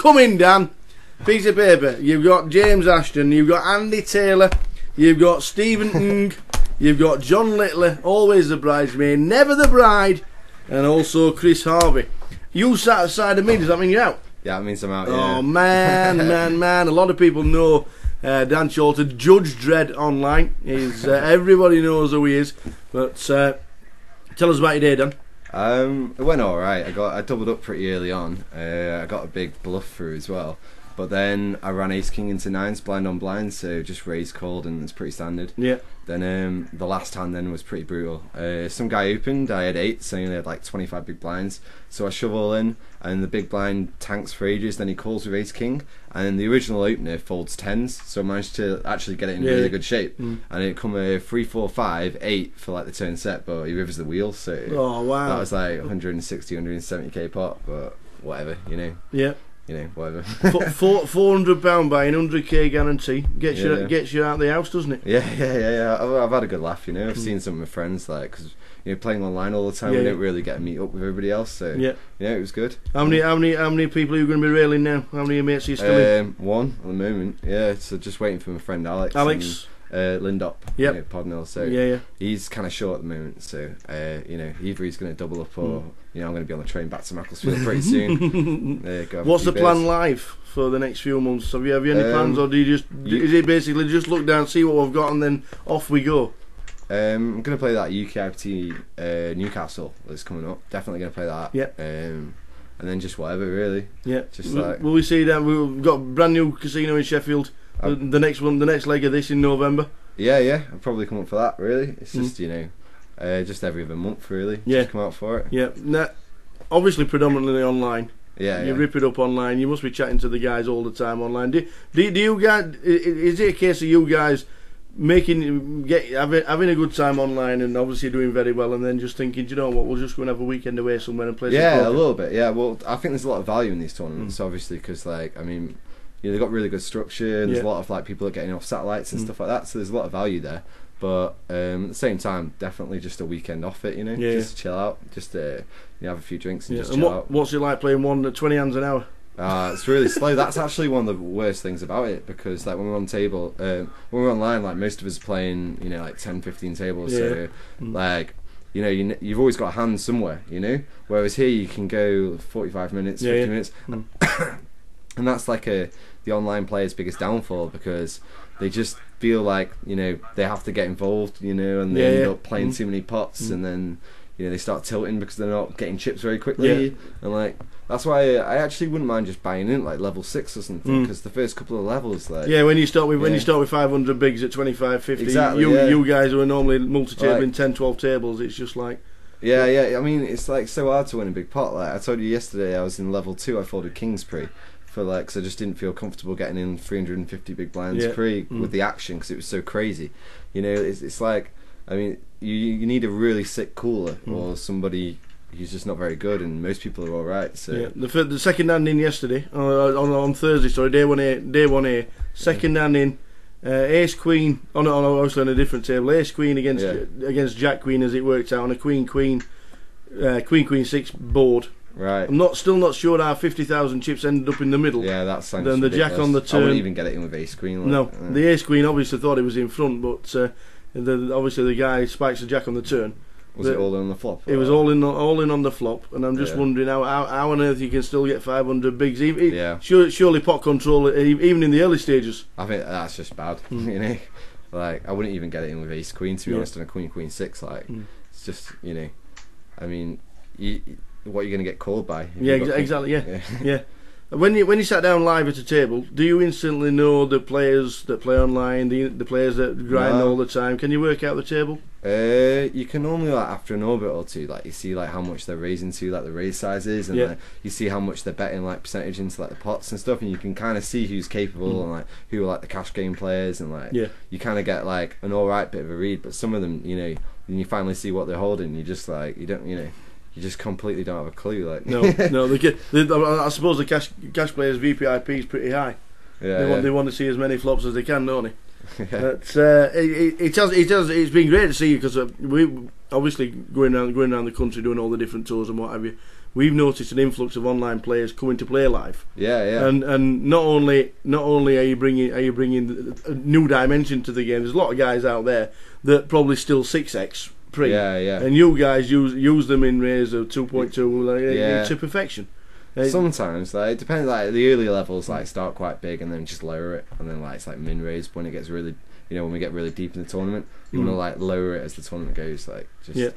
Come in, Dan. Piece of paper. You've got James Ashton. You've got Andy Taylor. You've got Stephen Ng. You've got John Littler, always the bridesmaid, never the bride, and also Chris Harvey. You sat aside of me. Does that mean you're out? Yeah, it means I'm out. Oh man. A lot of people know Dan Charlton, JudgeDredd13. He's everybody knows who he is. But tell us about your day, Dan. It went all right. I doubled up pretty early on. I got a big bluff through as well. But then I ran ace king into nines, blind on blind, so just raised called, and it's pretty standard. Yeah. Then the last hand then was pretty brutal. Some guy opened, I had 8, so he only had like 25 big blinds. So I shove all in, and the big blind tanks for ages. Then he calls with ace king, and the original opener folds 10s, so I managed to actually get it in really good shape. And it come a 3, 4, 5, 8 for like the turn set, but he rivers the wheel, so oh wow, that was like 160, 170k pot, but whatever, you know. Yeah. You know, whatever. £400 buying, 100k guarantee gets you out of the house, doesn't it? Yeah. I've had a good laugh, you know. I've seen some of my friends, like, because you know, playing online all the time, we don't really get to meet up with everybody else. So yeah, it was good. How many people are you going to be railing now? How many mates are you still in? One at the moment. Yeah, so just waiting for my friend Alex. Lindop, yep. Podnell. So he's kind of short at the moment. So you know, either he's going to double up, or you know, I'm going to be on the train back to Macclesfield pretty soon. What's the plan live for the next few months? Have you any plans, or do you just is it basically just look down, see what we've got, and then off we go? I'm going to play that UKIPT Newcastle that's coming up. Definitely going to play that. Yeah. And then just whatever, really. Yeah. Just like. Will we see that we've got a brand new casino in Sheffield? The next leg of this in November. Yeah, I'll probably come up for that. Really, it's just you know, just every other month really. Yeah, just come out for it. Yeah, obviously predominantly online. Yeah, you rip it up online. You must be chatting to the guys all the time online. Do you guys? Is it a case of you guys having a good time online and obviously doing very well, and then just thinking, do you know what, we'll just go and have a weekend away somewhere and play? Yeah, a little bit. Yeah, well, I think there's a lot of value in these tournaments, obviously, because like I mean. You know, they've got really good structure, and there's a lot of like people are getting off satellites and stuff like that, so there's a lot of value there. But at the same time, definitely just a weekend off it, you know, just to chill out, just to have a few drinks and just chill out. What's it like playing 20 hands an hour? It's really slow. That's actually one of the worst things about it, because like when we're on table, when we're online, like most of us are playing, you know, like 10, 15 tables, so like. You know, you've always got a hand somewhere, you know. Whereas here you can go 45 minutes, 50 minutes, and that's like the online player's biggest downfall, because they just feel like, you know, they have to get involved, you know, and they end up playing too many pots, and then, you know, they start tilting because they're not getting chips very quickly, and like that's why I actually wouldn't mind just buying in like level 6 or something, because the first couple of levels, like when you start with 500 bigs at 25, 50, you guys who are normally multi-tabling 10, 12 tables, it's just like. Yeah. I mean, it's like so hard to win a big pot. Like I told you yesterday, I was in level 2. I folded King's Pre. For like, cause I just didn't feel comfortable getting in 350 big blinds pre with the action, because it was so crazy. You know, it's like, I mean, you need a really sick cooler or somebody who's just not very good, and most people are all right. So the second hand in yesterday on Thursday, sorry, day 1A, second hand in, ace queen obviously on a different table, ace queen against jack queen, as it worked out, on a queen 6 board. Right. I'm still not sure how 50,000 chips ended up in the middle. Yeah, that's then the ridiculous. jack on the turn. I wouldn't even get it in with ace queen. Like, no, the ace queen obviously thought it was in front, but obviously the guy spikes the jack on the turn. Was it all in on the flop? It was all in on the flop, and I'm just wondering how on earth you can still get 500 bigs. Surely pot control, even in the early stages. I think that's just bad. You know, like I wouldn't even get it in with ace queen, to be honest, on a queen 6. Like it's just, you know, I mean, what are you going to get called by? Exactly. Yeah. When you sat down live at a table, do you instantly know the players that play online, the players that grind all the time? Can you work out the table? You can normally, like after an orbit or two, like you see like how much they're raising to, like the raise sizes, and like, you see how much they're betting like percentage into like the pots and stuff, and you can kind of see who's capable and like who are like the cash game players, and like you kind of get like an alright bit of a read. But some of them, you know, when you finally see what they're holding, you just like you just completely don't have a clue. Like no. I suppose the cash players VPIP is pretty high. They want to see as many flops as they can, don't they? But it's been great to see you, because we obviously going around the country doing all the different tours and what have you. We've noticed an influx of online players coming to play live. Yeah. And not only are you bringing a new dimension to the game. There's a lot of guys out there that probably still 6x pre. Yeah. And you guys use them in Razor 2.2 to perfection. Sometimes, like, it depends. Like the early levels, like start quite big and then just lower it, and then like it's like min raise when it gets really, when we get really deep in the tournament, you want to like lower it as the tournament goes, like just.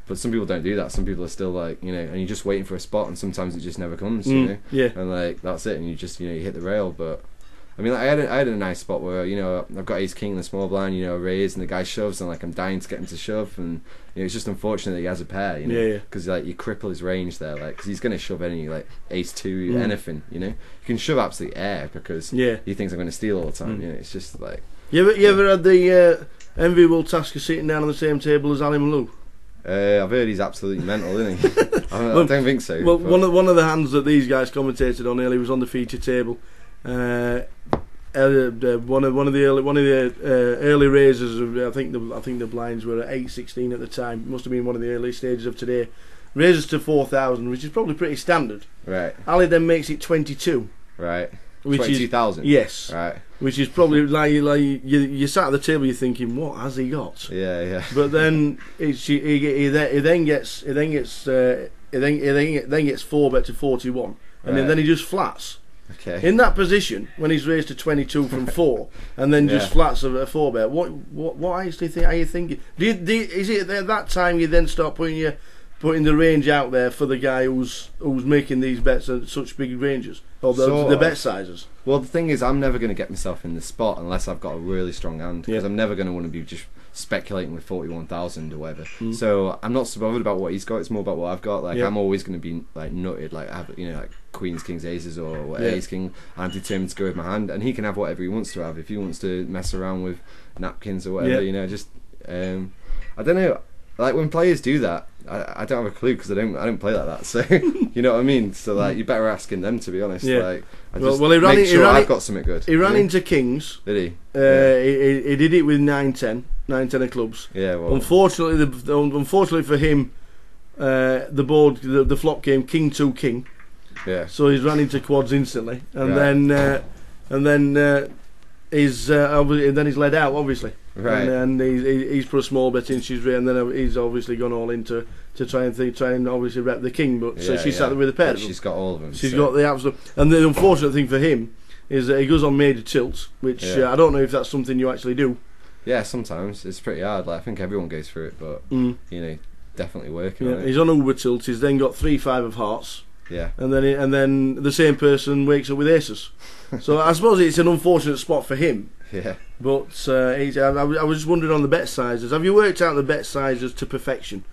But some people don't do that. Some people are still like, and you're just waiting for a spot, and sometimes it just never comes, and like that's it, and you just you hit the rail. But I mean, like, I had a nice spot where I've got ace king in the small blind, raise, and the guy shoves, and like I'm dying to get him to shove, and it's just unfortunate that he has a pair, because like you cripple his range there, like because he's going to shove any like ace two anything, you can shove absolute air because he thinks I'm going to steal all the time. It's just like you ever had the enviable task of sitting down on the same table as Ali Malou? I've heard he's absolutely mental, isn't he? I don't think so. Well, one of the hands that these guys commentated on earlier was on the feature table. One of the early raisers. I think the blinds were at 8.16 at the time. It must have been one of the early stages of today. Raises to 4,000, which is probably pretty standard. Right. Ali then makes it 22. Right. Which 22,000. Yes. Right. Which is probably like you sat at the table, you're thinking, what has he got? Yeah. But then he then gets 4-bet to 41, and then he just flats. Okay. In that position, when he's raised to 22 from 4, and then just flats a 4-bet, what actually are you thinking? Is it at that time you then start putting the range out there for the guy who's making these bets at such big ranges, or the bet sizes? Well, the thing is, I'm never going to get myself in the spot unless I've got a really strong hand, because I'm never going to want to be just speculating with 41,000 or whatever. So I'm not so bothered about what he's got. It's more about what I've got. Like I'm always going to be like nutted. Like I have like queens, kings, aces, or ace king. I'm determined to go with my hand, and he can have whatever he wants to have. If he wants to mess around with napkins or whatever, just I don't know. Like when players do that, I don't have a clue because I don't play like that. So you know what I mean. So like you're better asking them, to be honest. Like I just make sure I've got something good. He ran into kings. Did he? He did it with 9-10 of clubs. Yeah. Well, unfortunately for him, the flop came king 2 king. Yeah. So he's ran into quads instantly, and then he's led out obviously. Right. And he's put a small bet in. And then he's obviously gone all in to try and obviously rep the king. But so she sat there with a pair. But she's got all of them. She's got the absolute. And the unfortunate thing for him is that he goes on major tilts, which I don't know if that's something you actually do. Yeah, sometimes it's pretty hard. Like I think everyone goes through it, but definitely working on it. He's on uber tilts. He's then got 3-5 of hearts. Yeah. And then the same person wakes up with aces. So I suppose it's an unfortunate spot for him. Yeah. But I was just wondering on the bet sizes. Have you worked out the bet sizes to perfection?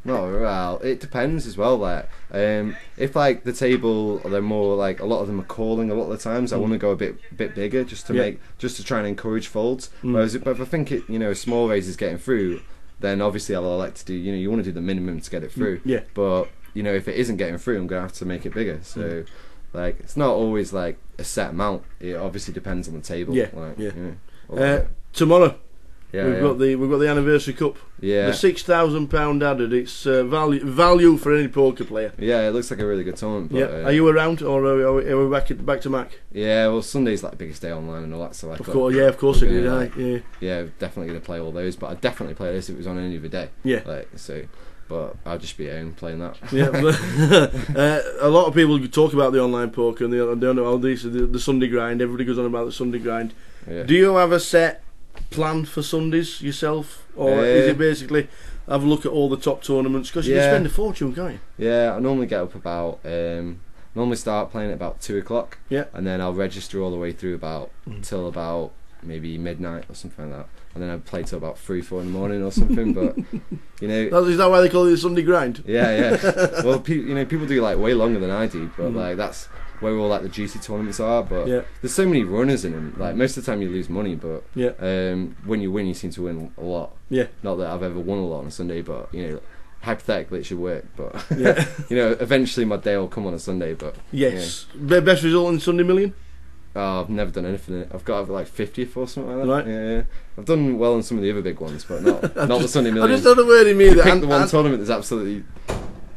No, well, it depends as well. Like, if like the table, they're more like a lot of them are calling a lot of the times. I want to go a bit bigger just to try and encourage folds. Whereas if I think a small raise is getting through, then obviously I'll elect to do. You want to do the minimum to get it through. Yeah. But if it isn't getting through, I'm gonna have to make it bigger. So. Like it's not always like a set amount. It obviously depends on the table. Tomorrow, we've got the anniversary cup. Yeah, the £6,000 added. It's value for any poker player. Yeah, it looks like a really good tournament. But, are you around or are we back to Mac? Yeah, well Sunday's like the biggest day online and all that. So of course it is. Yeah, definitely gonna play all those. But I'd definitely play this if it was on any other day. Yeah, But I'll just be at home playing that. Yeah, a lot of people talk about the online poker and they don't know the Sunday grind. Everybody goes on about the Sunday grind. Yeah. Do you have a set plan for Sundays yourself, or is it basically have a look at all the top tournaments? Because you can spend a fortune, can't you? Yeah, I normally get up about. Normally start playing at about 2:00. Yeah, and then I'll register all the way through till about maybe midnight or something like that. And then I'd play till about 3-4 in the morning or something. But is that why they call it the Sunday grind? Yeah. Well, people do like way longer than I do, but like that's where all like the juicy tournaments are. But there's so many runners in them. Like most of the time you lose money, but when you win, you seem to win a lot. Yeah. Not that I've ever won a lot on a Sunday, but hypothetically it should work. But eventually my day will come on a Sunday. But yes, best result in Sunday Million. Oh, I've never done infinite. I've got like 50th or something like that. Right. Yeah. I've done well on some of the other big ones, but not the Sunday I Millions. just had a word in me I that picked the one tournament that's absolutely.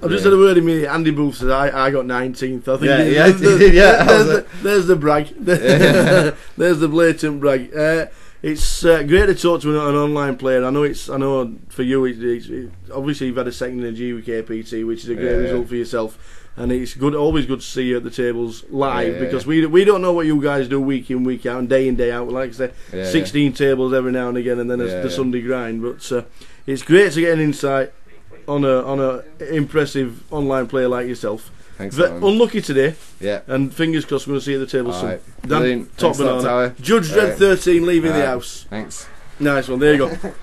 I've just had a word in me. Andy Booth said I got 19th. I think there's the brag. There's the blatant brag. It's great to talk to an online player. I know for you, it's obviously you've had a second in the GWKPT, which is a great result for yourself. And it's always good to see you at the tables live because we don't know what you guys do week in, week out, and day out. Like I say, 16 tables every now and again, and then the Sunday grind. But it's great to get an insight on a impressive online player like yourself. Thanks, unlucky today. Yeah. And fingers crossed we're going to see you at the table soon. Dan, top banana. JudgeDredd13 leaving the house. Thanks. Nice one. There you go.